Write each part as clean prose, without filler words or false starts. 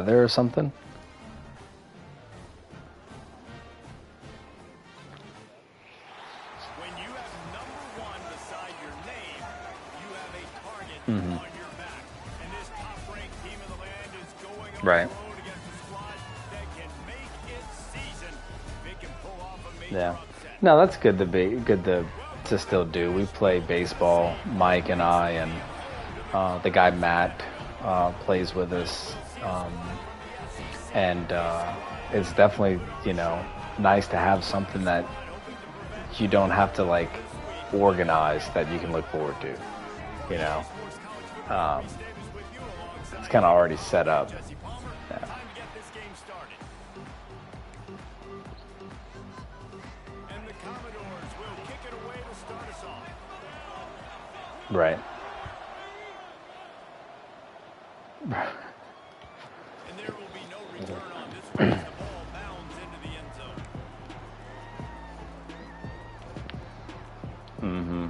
weather or something? When you have number 1 beside your name, you have a target Mm-hmm. on your back. And this top-ranked team in the land is going on Right. the road against a squad that can make its season. They can pull off a major Yeah. upset. No, that's good to still do. We play baseball, Mike and I, and the guy Matt plays with us, and it's definitely nice to have something that you don't have to like organize that you can look forward to. You know, it's kind of already set up. Yeah. Time to get this game started. And the Commodores will kick it away to start us off. Right. And there will be no return on this one as the ball bounds into the end zone. Mm-hmm.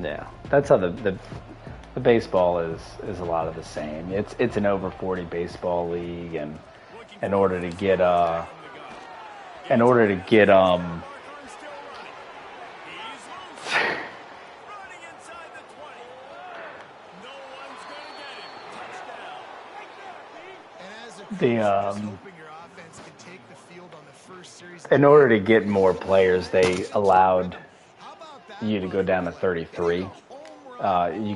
Yeah, that's how the baseball is a lot of the same. It's an over 40 baseball league, and in order to get in order to get more players, they allowed you to go down to 33. You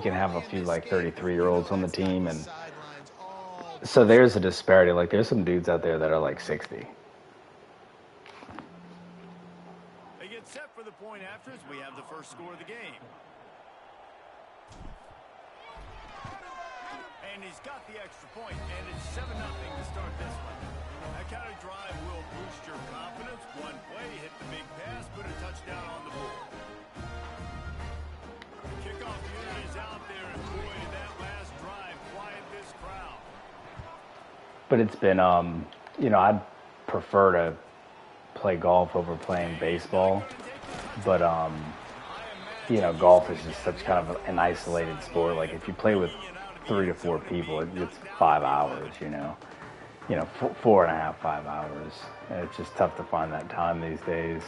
can have a few like 33-year-olds on the team, and so there's a disparity. Like there's some dudes out there that are like 60. They get set for the point after as we have the first score of the game. And he's got the extra point, and it's 7-0 to start this one. That kind of drive will boost your confidence. One play, hit the big pass, put a touchdown on the board. The kickoff unit is out there, and boy, did that last drive quiet this crowd. But it's been, I'd prefer to play golf over playing baseball. But, golf is just such kind of an isolated sport. Like if you play with 3 to 4 people, it's 5 hours, 4.5, 5 hours. And it's just tough to find that time these days.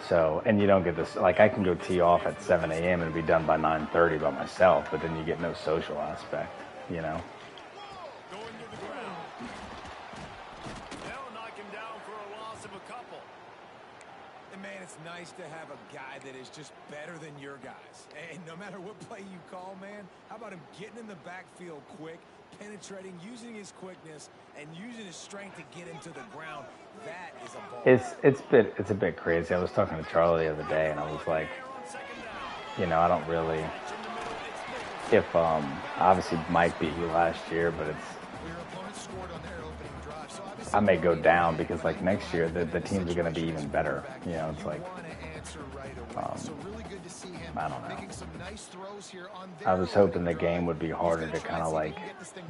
So, and you don't get this, like I can go tee off at 7 a.m. and be done by 9:30 by myself, but then you get no social aspect, Going to the ground. They'll knock him down for a loss of a couple. And man, it's nice to have a guy that is just better than your guys. And no matter what play you call, man, how about him getting in the backfield quick, penetrating, using his quickness, and using his strength to get him to the ground. That is a ball. It's a bit crazy. I was talking to Charlie the other day, and I was like, I don't really. If obviously Mike beat you last year, but I may go down because like next year the teams are going to be even better. It's like I don't know. I was hoping the game would be harder to kind of like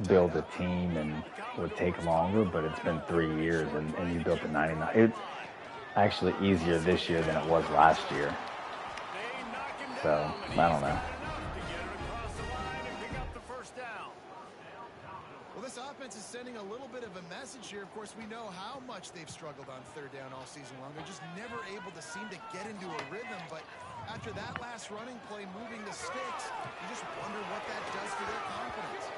build a team and would take longer, but it's been 3 years and you built it 99. It's actually easier this year than it was last year. So, I don't know. This offense is sending a little bit of a message here. Of course, we know how much they've struggled on third down all season long. They're just never able to seem to get into a rhythm. But after that last running play, moving the sticks, you just wonder what that does to their confidence.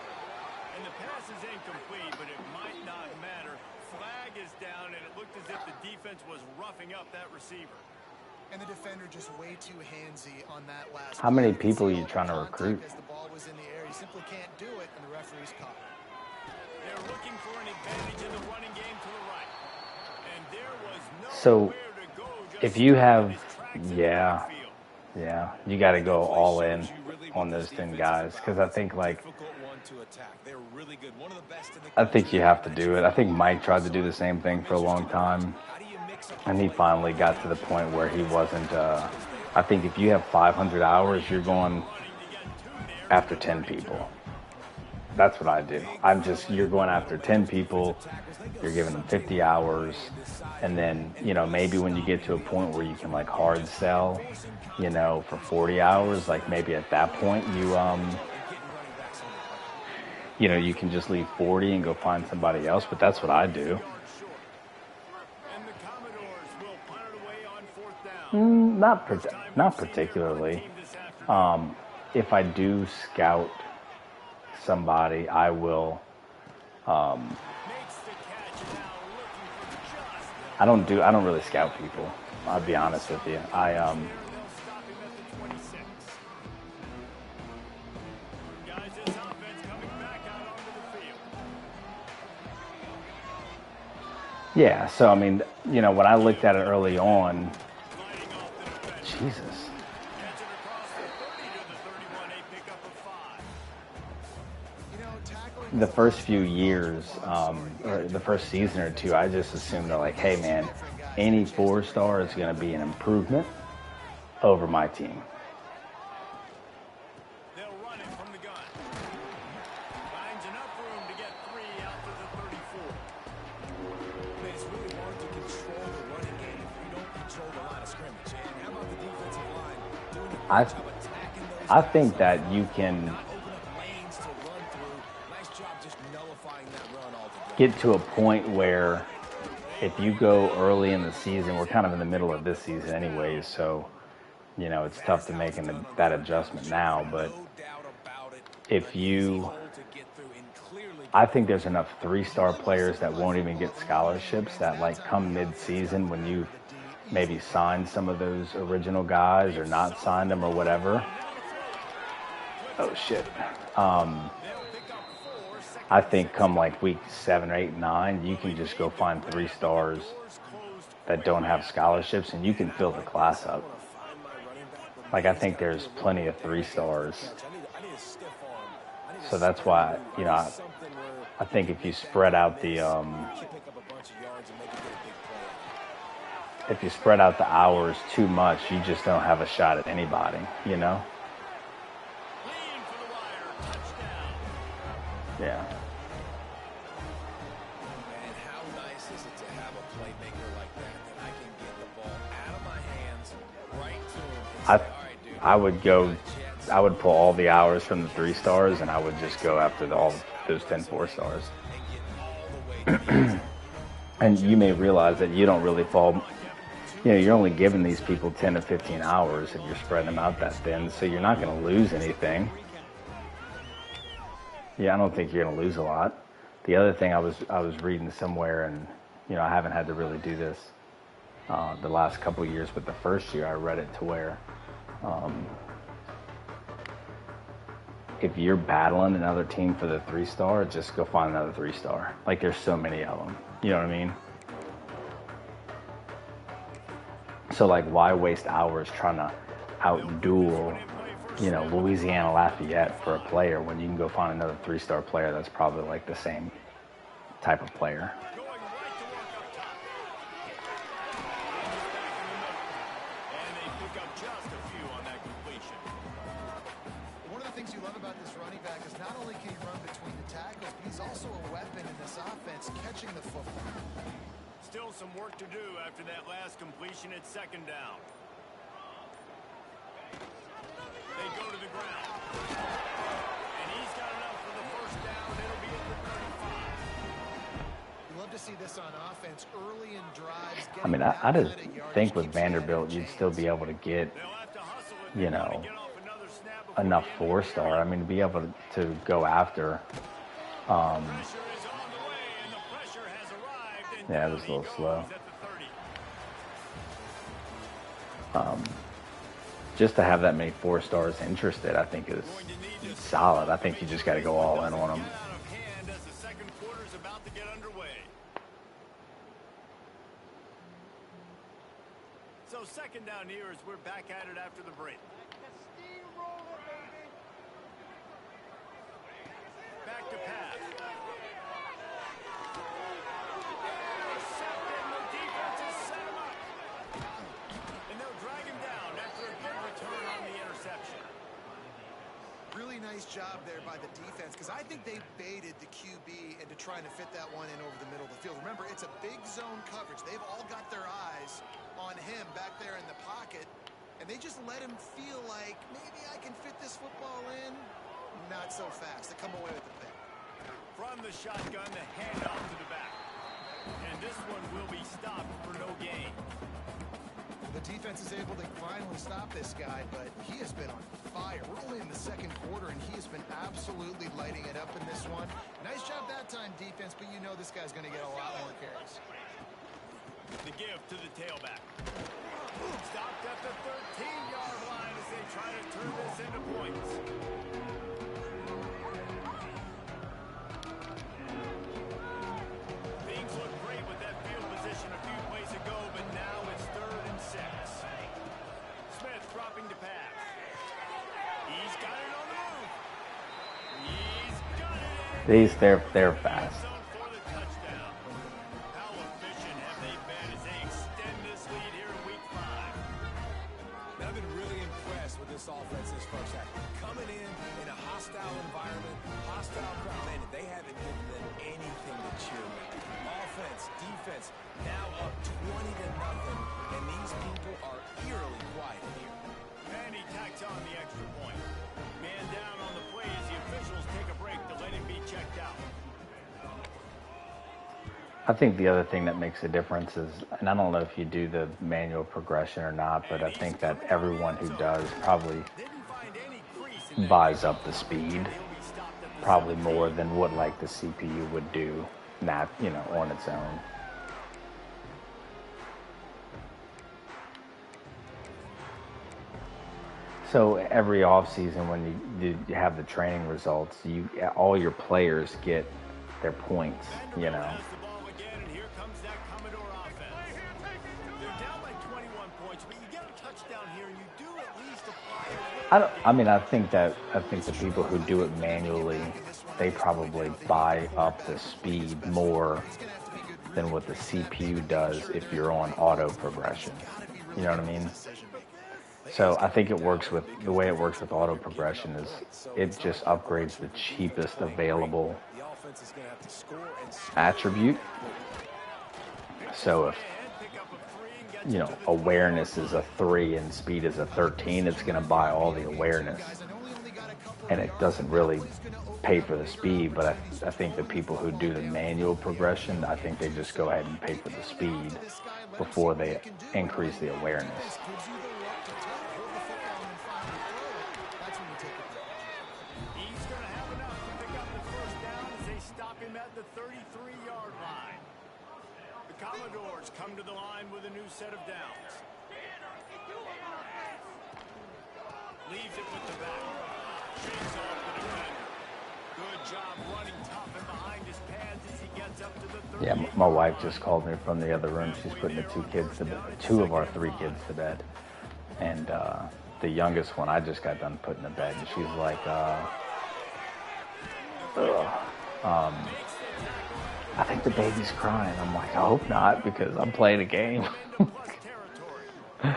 And the pass is incomplete, but it might not matter. Flag is down, and it looked as if the defense was roughing up that receiver. And the defender just way too handsy on that last. How many people are you trying to recruit? As the ball was in the air, you simply can't do it, and the referee's caught. They're looking for an advantage in the running game to the right. And there was so to go, if you have, yeah, you got to go all in on those 10 guys. Because I think I think you have to do it. I think Mike tried to do the same thing for a long time. And he finally got to the point where he wasn't, I think if you have 500 hours, you're going after 10 people. That's what I do. You're going after 10 people, you're giving them 50 hours, and then, maybe when you get to a point where you can like hard sell, for 40 hours, like maybe at that point you can just leave 40 and go find somebody else, but that's what I do. Not particularly. If I do scout somebody, I will. I don't really scout people. I'll be honest with you. Yeah, so I mean, when I looked at it early on, Jesus. The first few years, or the first season or two, I just assumed that, like, hey, man, any 4-star is going to be an improvement over my team. They'll run it from the gun. Finds enough room to get 3 out to the 34. It's really hard to control the running game if you don't control the line of scrimmage. And how about the defensive line doing a great job attacking those I think that you can get to a point where if you go early in the season, we're kind of in the middle of this season anyways, so it's tough to make that adjustment now, but I think there's enough 3-star players that won't even get scholarships that, like, come mid-season when you maybe signed some of those original guys or not signed them or whatever. Oh shit. I think come like week 7, 8, 9, you can just go find 3-stars that don't have scholarships and you can fill the class up. Like, I think there's plenty of 3-stars. So that's why, I think if you spread out the hours too much, you just don't have a shot at anybody, Yeah. And how nice is it to have a playmaker like that I can get the ball out of my hands right to him and say, all right, dude, I would pull all the hours from the 3-stars and I would just go after all those 10 4-stars. And you may realize that you don't really fall, you're only giving these people 10 to 15 hours if you're spreading them out that thin, so you're not going to lose anything. Yeah, I don't think you're going to lose a lot. The other thing I was reading somewhere, and I haven't had to really do this the last couple of years, but the first year I read it to where if you're battling another team for the 3-star, just go find another 3-star. Like, there's so many of them. You know what I mean? So, like, why waste hours trying to out-duel Louisiana Lafayette for a player when you can go find another 3-star player that's probably like the same type of player. One of the things you love about this running back is not only can he run between the tackles, but he's also a weapon in this offense catching the football. Still some work to do after that last completion at 2nd down. They go to the ground. And he's got enough for the 1st down. It'll be at the 35. You love to see this on offense early in drives. I mean, I just think with Vanderbilt, you'd still be able to get, enough 4-star. I mean, to be able to go after. Yeah, it was a little slow. Just to have that many 4-stars interested, I think is solid. I think you just got to go all in on them. So 2nd down here as we're back at it after the break. Back to pass. Really nice job there by the defense, because I think they baited the QB into trying to fit that one in over the middle of the field. Remember, it's a big zone coverage. They've all got their eyes on him back there in the pocket, and they just let him feel like, maybe I can fit this football in. Not so fast. They come away with the pick. From the shotgun, the handoff to the back. And this one will be stopped for no gain. The defense is able to finally stop this guy, but he has been on fire. We're only in the second quarter, and he has been absolutely lighting it up in this one. Nice job that time, defense, but you know this guy's going to get a lot more carries. The give to the tailback. Stopped at the 13-yard line as they try to turn this into points. Things look great with that field position a few plays ago, but now it's 3rd and 6. Smith dropping to pass. He's got it on the move. He's got it. They're fast. For the touchdown. How efficient have they been as they extend this lead here in week 5? I've been really impressed with this offense this first half. Coming in a hostile environment, hostile crowd, man, they haven't given them anything to cheer with. Offense, defense, now up 20-0, and these people are eerily quiet here. And he tacks on the extra point. Man down on the play as the officials take a break to let him be checked out. I think the other thing that makes a difference is, and I don't know if you do the manual progression or not, but I think that everyone who does probably buys up the speed, probably more than what like the CPU would do, not, you know, on its own. So every offseason when you have the training results, all your players get their points, you know. I think the people who do it manually, they probably buy up the speed more than what the CPU does if you're on auto progression. You know what I mean? So I think the way it works with auto progression is it just upgrades the cheapest available attribute. So if, you know, awareness is a 3 and speed is a 13, it's going to buy all the awareness. And it doesn't really pay for the speed, but I think the people who do the manual progression, I think they just go ahead and pay for the speed before they increase the awareness. He's going to have enough to pick up the first down as they stop him at the 33-yard line. The Commodores come to the line with a new set of downs. Leaves it with the back. Shakes off the defender. Good job running tough and behind his pads as he gets up to the 30. Yeah, my wife just called me from the other room. She's putting the two of our 3 kids to bed. And the youngest one, I just got done putting to bed. And she's like, I think the baby's crying. I'm like, I hope not, because I'm playing a game. And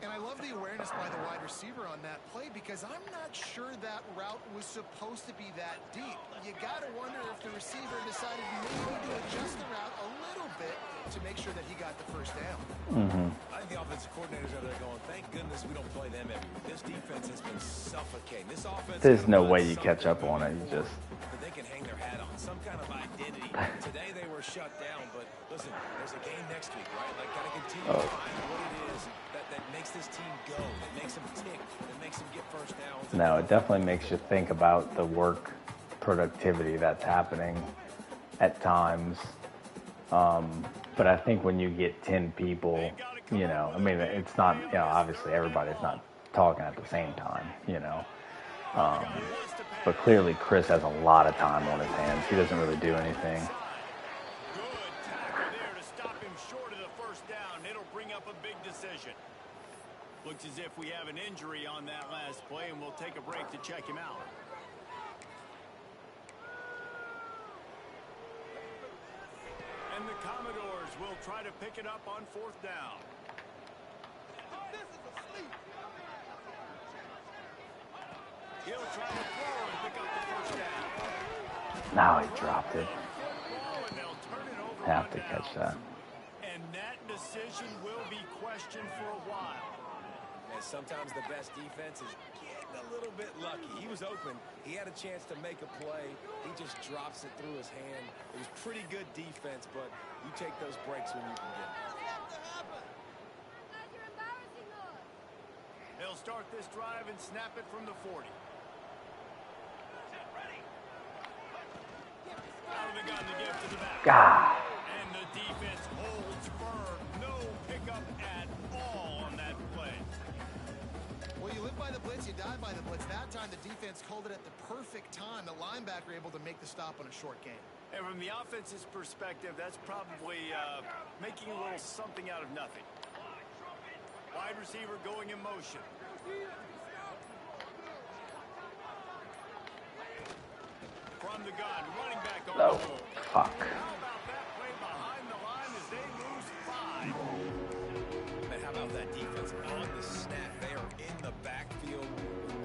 I love the awareness by the wide receiver on that play, because I'm not sure that route was supposed to be that deep. You got to wonder if the receiver decided maybe to adjust the route a little bit to make sure that he got the first down. Mm-hmm. I think the offensive coordinators are there going, thank goodness we don't play them every week. This defense has been suffocating. This offense, There's no way you catch up on it. You just... But they can hang their hat on some kind of identity. Today they were shut down, but listen, there's a game next week, right? Like, got to continue to find what it is that makes this team go, that makes them tick, that makes them get first downs. No, it definitely makes you think about the work productivity that's happening at times. But I think when you get 10 people, you know, I mean, it's not, you know, obviously everybody's not talking at the same time, you know. But clearly Chris has a lot of time on his hands. He doesn't really do anything. Good tackle there to stop him short of the first down. It'll bring up a big decision. Looks as if we have an injury on that last play, and we'll take a break to check him out. And the Commodores will try to pick it up on 4th down. He'll try to throw and pick up the first down. Now he dropped it. Football, and they'll turn it over Have on to catch downs. that. And that decision will be questioned for a while. And sometimes the best defense is getting a little bit lucky. He was open. He had a chance to make a play. He just drops it through his hand. It was pretty good defense, but you take those breaks when you can get them. They'll start this drive and snap it from the 40. Out of the gun to give to the back. God. And the defense holds firm. No pickup at all on that play. Well, you live by the blitz, you die by the blitz. That time the defense called it at the perfect time. The linebacker able to make the stop on a short game. And from the offense's perspective, that's probably making a little something out of nothing. Wide receiver going in motion. From the gun, running back on No. the move. Fuck. How about that play behind the line as they lose 5? And how about that defense on the snap? They are in the backfield.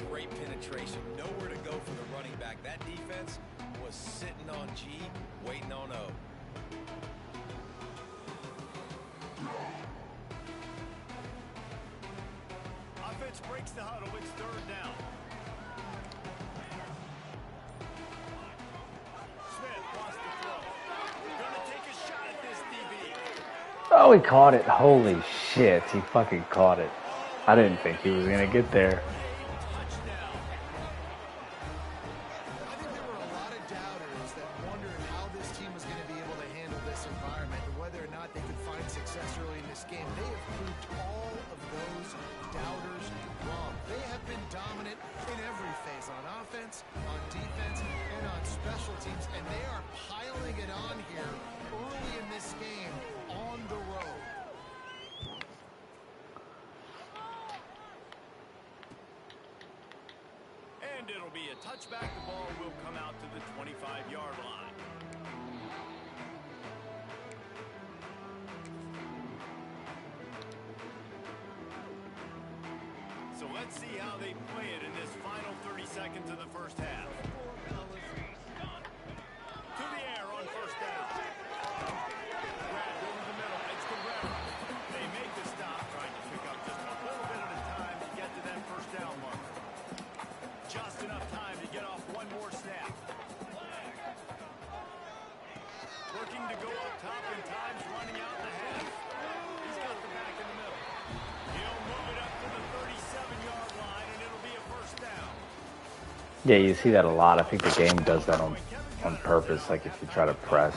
Great penetration. Nowhere to go for the running back. That defense was sitting on G, waiting on O. Offense breaks the huddle. It's third down. Smith wants to throw. Gonna take a shot at this DB. Oh, he caught it. Holy shit. He fucking caught it. I didn't think he was going to get there. Touchdown. I think there were a lot of doubters that wondered how this team was going to be able to handle this environment and whether or not they could find success early in this game. They have proved all of those doubters wrong. They have been dominant in every phase, on offense, on defense, and on special teams, and they are piling it on here early in this game on the road. And it'll be a touchback. The ball will come out to the 25-yard line. So let's see how they play it in this final 30 seconds of the first half. To the air on first down. Grabbed over the middle. It's Cabrera. They make the stop, trying to pick up just a little bit at a time to get to that first down marker. Just enough time to get off one more snap. Working to go up top, and time's running out in the half. He's got the back in the middle. He'll move it up to the 37-yard line, and it'll be a first down. Yeah, you see that a lot. I think the game does that on purpose. Like if you try to press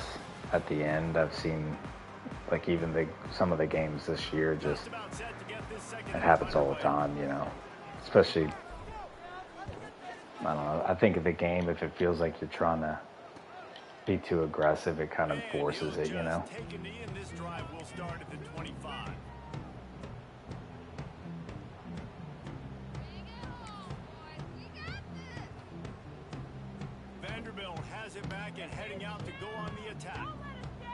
at the end, I've seen like even some of the games this year, just About set to get this second it happens all the time, you know. Especially, I don't know. I think of the game, if it feels like you're trying to be too aggressive, it kind of forces it, you know. Take a knee, and this drive will start at the 25. Vanderbilt has it back and heading out to go on the attack.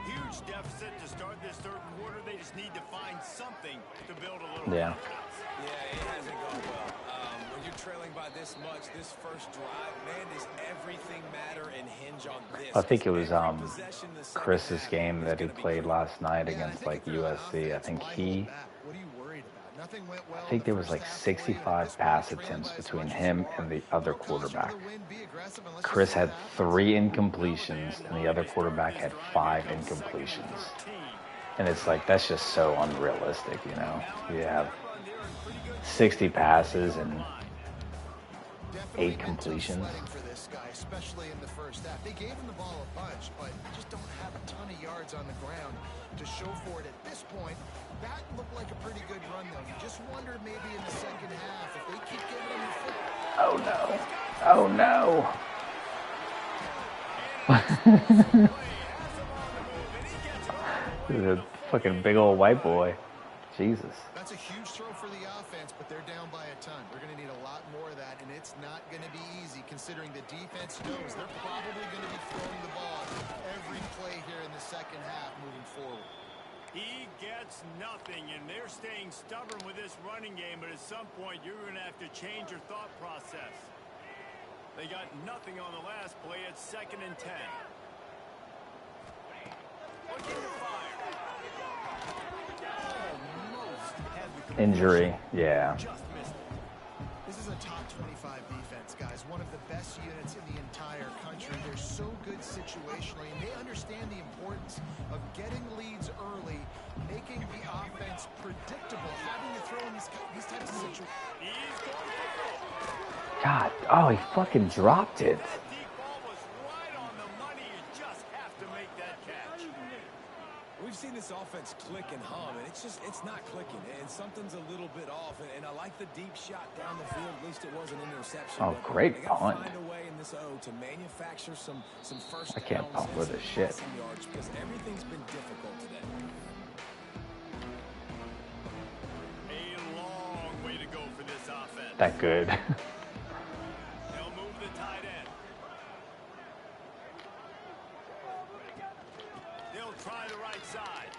Huge deficit to start this third quarter. They just need to find something to build a little Yeah. confidence. Yeah, it hasn't gone well. When you're trailing by this much, this first drive, man, does everything matter and hinge on this? I think it was Every possession the second Chris's half game is that he gonna be played critical. last night Yeah, against I like think if you're on USC. I offense, think why he hold back? What are you worried about? Nothing went well I think in there the was first like half for you. At 65 this point, pass you're trailing attempts by as between much as him you are. and the other No cost you to quarterback. win. Be aggressive and let's just Chris see had what happens. 3 incompletions and the other quarterback had 5 incompletions. And it's like, that's just so unrealistic, you know. You have 60 passes and 8 completions. Sledding for this guy, especially in the first half. They gave him the ball a bunch, but just don't have a ton of yards on the ground to show for it at this point. That looked like a pretty good run, though. You just wonder maybe in the second half if they keep giving him the football. Oh no. Oh no. This is a fucking big old white boy. Jesus. That's a huge throw for the offense, but they're down by a ton. They're going to need a lot more of that, and it's not going to be easy considering the defense knows they're probably going to be throwing the ball every play here in the second half moving forward. He gets nothing, and they're staying stubborn with this running game, but at some point you're going to have to change your thought process. They got nothing on the last play. It's 2nd and 10. Looking to fire. Almost had the Injury, yeah. just missed it. This is a top 25 defense, guys. One of the best units in the entire country. They're so good situationally, and they understand the importance of getting leads early, making the offense predictable, having to throw in these types of situations. He's going for it. God, oh, he fucking dropped it. That deep ball was right on the money. You just have to make that catch. We've seen this offense click and hum, and it's not clicking, and something's a little bit off. And I like the deep shot down the field. At least it was an interception. Oh, great they gotta punt. Find a way in this O to manufacture some first I can't downs punt and with some this shit. passing yards because everything's been difficult today. A long way to go for this offense. That good. They'll move the tight end. They'll try the right side.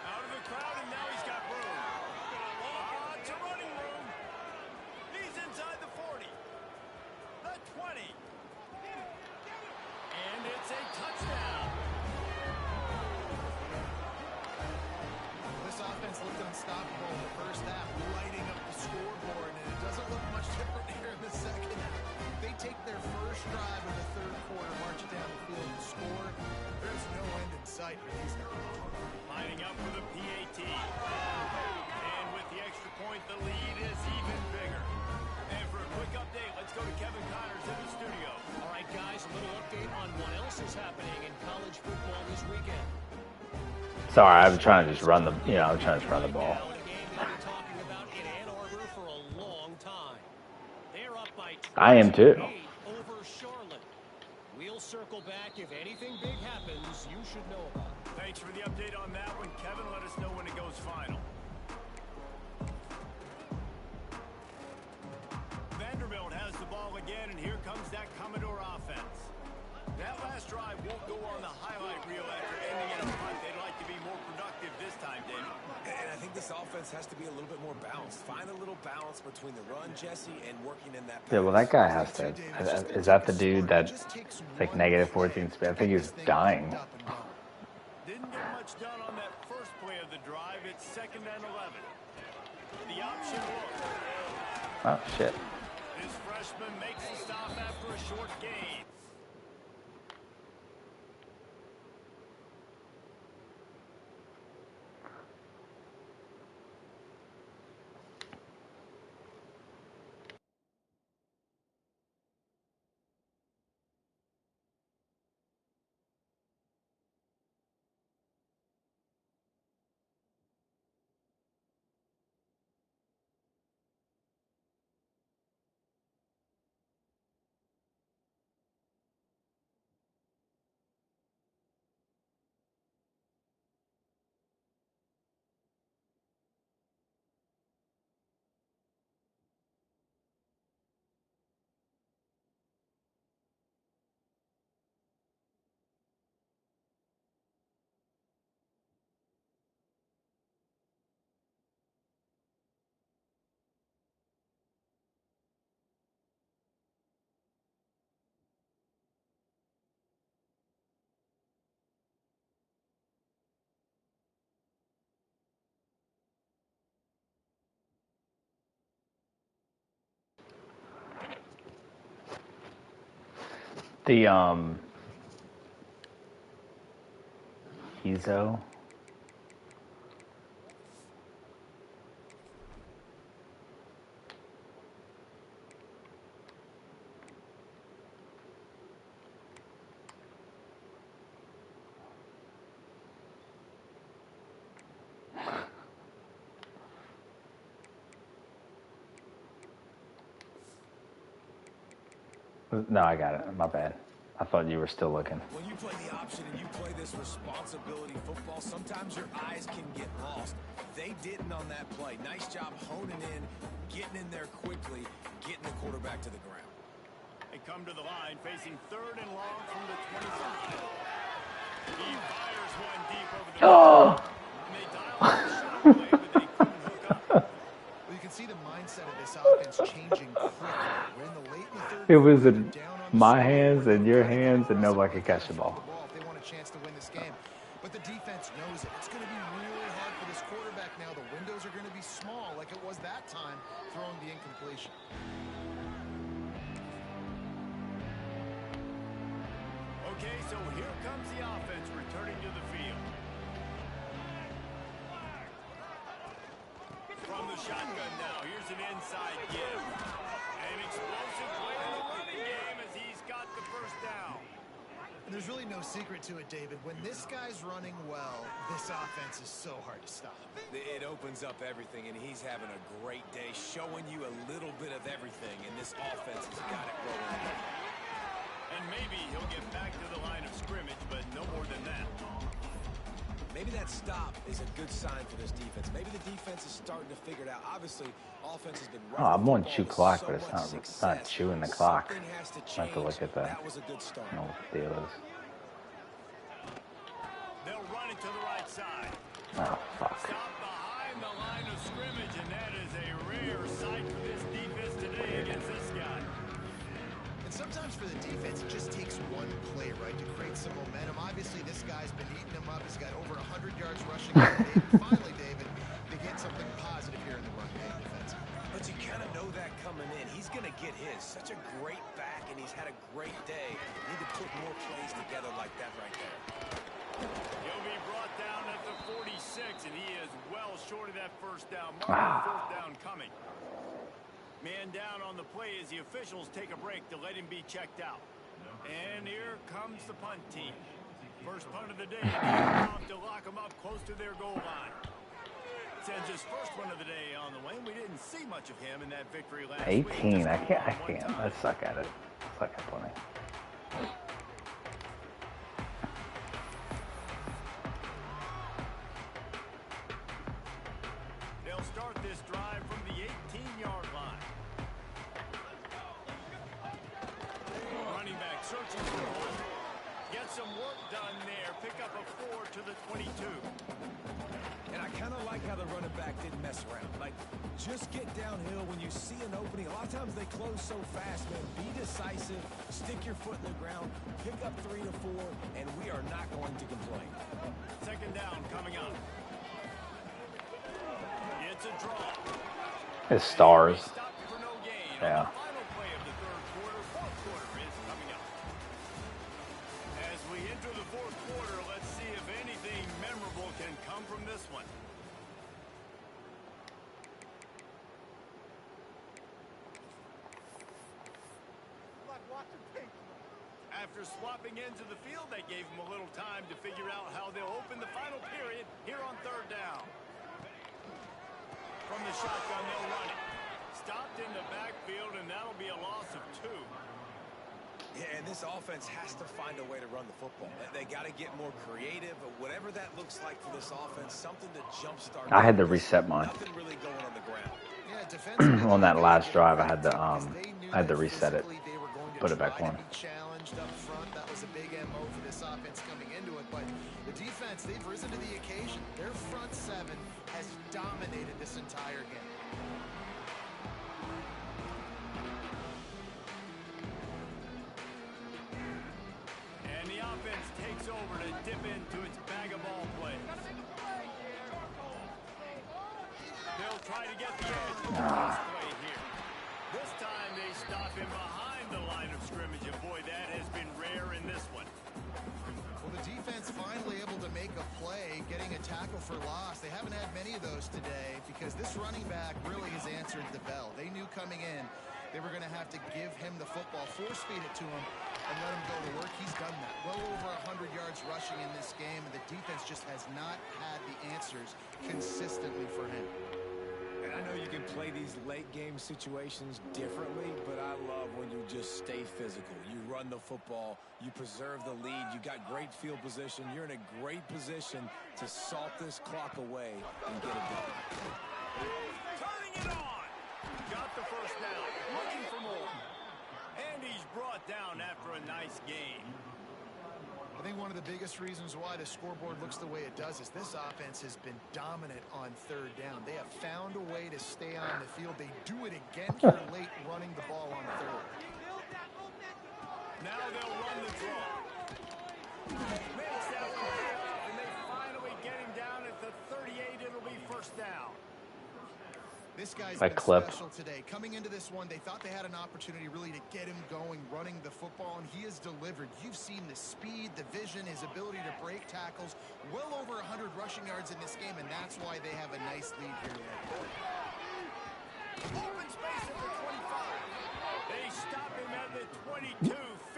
Out of the crowd, and now he's got room. Lots of running room. He's inside the 40. The 20. And it's a touchdown. This offense looked unstoppable in the first half, lighting up the scoreboard, and it doesn't look much different here in the second. They take their first drive of the third quarter, march down the field and score. There's no end in sight for these guys. Lining up for the PAT. And with the extra point, the lead is even bigger. And for a quick update, let's go to Kevin Connors in the studio. All right, guys, a little update on what else is happening in college football this weekend. Sorry, I'm trying to just run the, I'm trying to just run the ball. Now, a game we've been talking about in Ann Arbor for a long time. They're up by I am too. 28 over Charlotte. We'll circle back. If anything big happens, you should know about it. Thanks for the update on that one, Kevin. Let us know when it goes final. Vanderbilt has the ball again, and here comes that Commodore offense. That last drive won't go on the highlight reel after ending in a punt. They'd like to be more productive this time, David. And I think this offense has to be a little bit more balanced. Find a little balance between the run, Jesse, and working in that pass. Yeah, well, that guy has to. Is that the dude that's like negative 14 speed? I think he's dying. Didn't get much done on that first play of the drive. It's 2nd and 11. The option look. Oh, shit. This freshman makes the stop after a short gain. The Ezo. No, I got it. My bad. I thought you were still looking. When you play the option and you play this responsibility football, sometimes your eyes can get lost. They didn't on that play. Nice job honing in, getting in there quickly, getting the quarterback to the ground. They come to the line facing 3rd and long from the 25. He fires one deep over the Oh! And they dial up the shot play, but they couldn't hook up. Well, you can see the mindset of this offense changing quickly. We're in the late in the third It was quarter, in they're down on my the hands scoreboard. and your Gotta get hands, and aggressive nobody when could they catch the throw ball. if they want a chance to win this game. But the defense knows it. It's going to be really hard for this quarterback now. The windows are going to be small like it was that time throwing the incompletion. Okay, so here comes the offense returning to the field. From the shotgun now, here's an inside give. An explosive play in the running game as he's got the first down. And there's really no secret to it, David. When this guy's running well, this offense is so hard to stop. It opens up everything, and he's having a great day, showing you a little bit of everything, and this offense has got it rolling. And maybe he'll get back to the line of scrimmage, but no more than that. Maybe that stop is a good sign for this defense. Maybe the defense is starting to figure it out. Obviously, offense has been Oh, I'm running on chew clock, but it's not chewing the clock. Something has to I have to look at that. That was a good start. I don't know what the deal is. They'll run it to the right side. Oh, fuck. Stop behind the line of scrimmage, and that is a rare sight for this defense today against this guy. And sometimes for the defense, it just takes one play, right, to create some momentum. Obviously, this guy's been eating him up. He's got over 100 yards rushing. Finally, David, they get something positive here in the run game defense. But you kind of know that coming in. He's going to get his. Such a great back, and he's had a great day. Need to put more plays together like that right there. He'll be brought down at the 46, and he is well short of that first down. Fourth down coming. Man down on the play as the officials take a break to let him be checked out. And here comes the punt team. First punt of the day, and off to lock them up close to their goal line. Sends his first one of the day on the way. We didn't see much of him in that victory last week. 18. I can't. I suck at it. I suck at plenty. They'll start this drive from the 18-yard line. Running back searching for a hole. Get some work done there. Pick up a 4 to the 22. And I kind of like how the running back didn't mess around. Like, just get downhill when you see an opening. A lot of times they close so fast, man. Be decisive. Stick your foot in the ground. Pick up 3 to 4, and we are not going to complain. Second down coming up. It's a draw. It's stars. Stopped for no gain. Yeah. Final play of the third quarter. Fourth quarter is coming up. As we enter the fourth quarter, let's see if anything memorable can come from this one. After swapping ends of the field, they gave him a little time to figure out how they'll open the final period here on third down. From the shotgun, they'll run it. Stopped in the backfield, and that'll be a loss of 2. Yeah, and this offense has to find a way to run the football. They got to get more creative, but whatever that looks like for this offense, something to jumpstart. I had to reset mine. Nothing really going on the ground. Yeah, defensively, On that last drive, I had to they knew reset it. physically they were going to Put it back try to on. be challenged up front. That was a big MO for this offense coming into it. But the defense, they've risen to the occasion. Their front seven has dominated this entire game. And the offense takes over to dip into its bag of ball play. They'll try to get the edge with this play here. This time they stop him behind the line of scrimmage, and boy, that has been rare in this one. Well, the defense finally able to make a play, getting a tackle for loss. They haven't had many of those today because this running back really has answered the bell. They knew coming in they were going to have to give him the football, force feed it to him, and let him go to work. He's done that. Well over 100 yards rushing in this game, and the defense just has not had the answers consistently for him. And I know you can play these late game situations differently, but I love when you just stay physical. You run the football, you preserve the lead, you got great field position, you're in a great position to salt this clock away and get it done. Turning it on. Got the first down. Looking for more. And he's brought down after a nice game. I think one of the biggest reasons why the scoreboard looks the way it does is this offense has been dominant on third down. They have found a way to stay on the field. They do it again here late running the ball on third. Now they'll run the draw. Makes that one pay off, and they finally get him down at the 38. It'll be first down. This guy's That been clip. special today. Coming into this one, they thought they had an opportunity really to get him going, running the football, and he has delivered. You've seen the speed, the vision, his ability to break tackles. Well over 100 rushing yards in this game, and that's why they have a nice lead here. Open space at the 25. They stop him at the 22.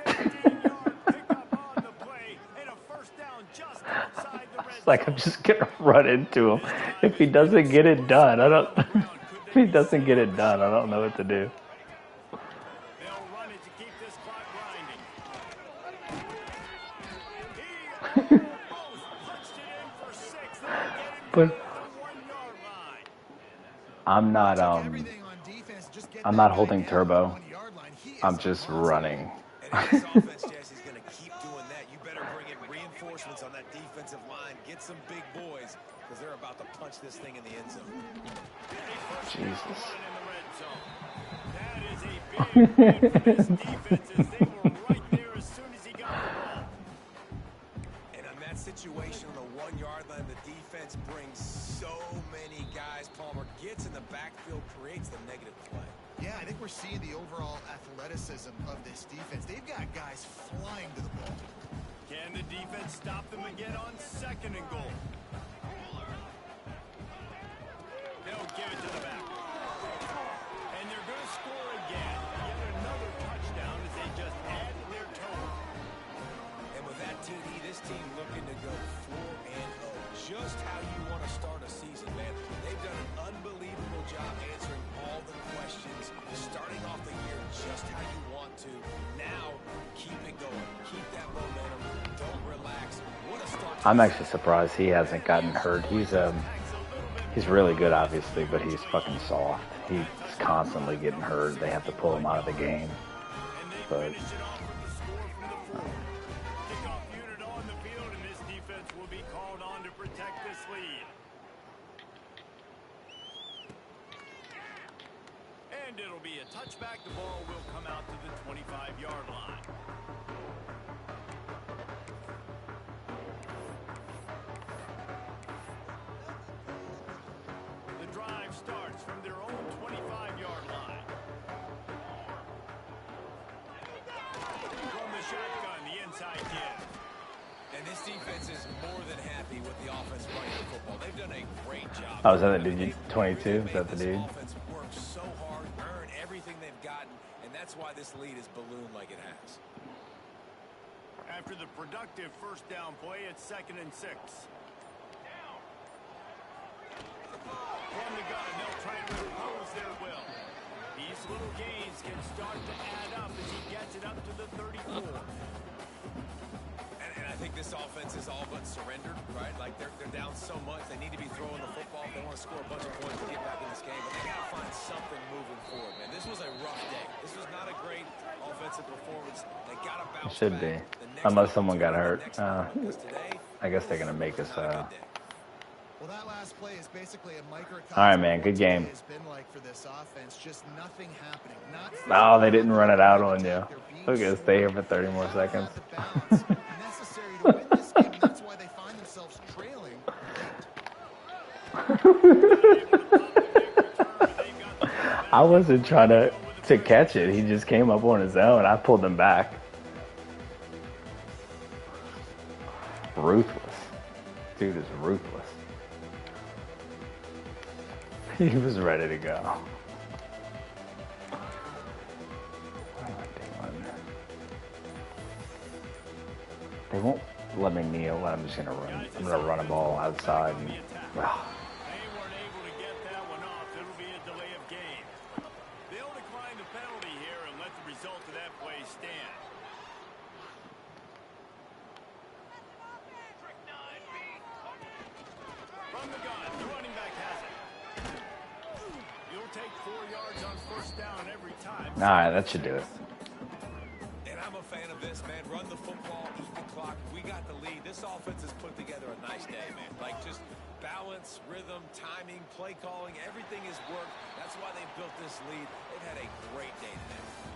15-yard pickup on the play, and a first down just outside the red It's like I'm just gonna run into him. If he doesn't get it done, I don't. If he doesn't get it done, I don't know what to do. They'll run it to keep this clock grinding. He almost punched it in for 6. They'll get him But down at the 1-yard line. I'm not Everything on defense, just get I'm that not guy holding down turbo. on the 1-yard line. He is I'm just a monster. running. And if this offense, Jesse's going to keep doing that, you better bring in reinforcements on that defensive line. Get some big boys, because they're about to punch this thing in the end zone. Jesus. That is a big win for this defense, as they were right there as soon as he got the ball. And on that situation on the 1-yard line, the defense brings so many guys. Palmer gets in the backfield, creates the negative play. Yeah, I think we're seeing the overall athleticism of this defense. They've got guys flying to the ball. Can the defense stop them again on 2nd and goal? They'll give it to the back. And they're going to score again. Yet another touchdown as they just add to their total. And with that TD, this team looking to go 4-0. Just how you want to start a season, man. They've done an unbelievable job answering all the questions, starting off the year just how you want to. Now, keep it going. Keep that momentum. Don't relax. What a start. I'm actually surprised he hasn't gotten hurt. He's really good, obviously, but he's fucking soft. He's constantly getting hurt. They have to pull him out of the game. But Finish it off with the score from the 4. Kickoff unit on the field, and this defense will be called on to protect this lead. And it'll be a touchback. The ball will come out to the 25-yard line. The drive starts from their own 25-yard line. From the shotgun, the inside give. And this defense is more than happy with the offense running the football. They've done a great job. oh, is that the dude? 22? Is that the This dude? offense works so hard, earn everything they've gotten, and that's why this lead is ballooned like it has. After the productive first down play, it's 2nd and 6. From the gun, they'll try to impose their will. These little gains can start to add up as he gets it up to the 34. And I think this offense is all but surrendered, right? Like they're down so much, they need to be throwing the football. They want to score a bunch of points to get back in this game, but they got to find something moving forward, man. This was a rough day. This was not a great offensive performance. They got to bounce It should back. be, unless someone got hurt. I guess they're gonna make us. Well, that last play is basically a microcosm. All right, man. Good of what game. today has been like for this offense. Just nothing happening. Oh, they didn't run it out on you. We're gonna stay here for 30 more seconds. Necessary to win this game, and that's why they find themselves trailing. I wasn't trying to catch it. He just came up on his own. I pulled him back. Ruthless. Dude is ruthless. He was ready to go. What am I doing? They won't let me kneel. I'm just gonna run. I'm gonna run a ball outside. And, They weren't able to get that one off. It'll be a delay of game. They'll decline the penalty here and let the result of that play stand. From the gun, the running back has it. You'll take 4 yards on first down every time. all right, that should do it. And I'm a fan of this, man. Run the football, eat the clock. clock. We got the lead. This offense has put together a nice day, man. Like, just balance, rhythm, timing, play calling, everything has worked. That's why they built this lead. They've had a great day today.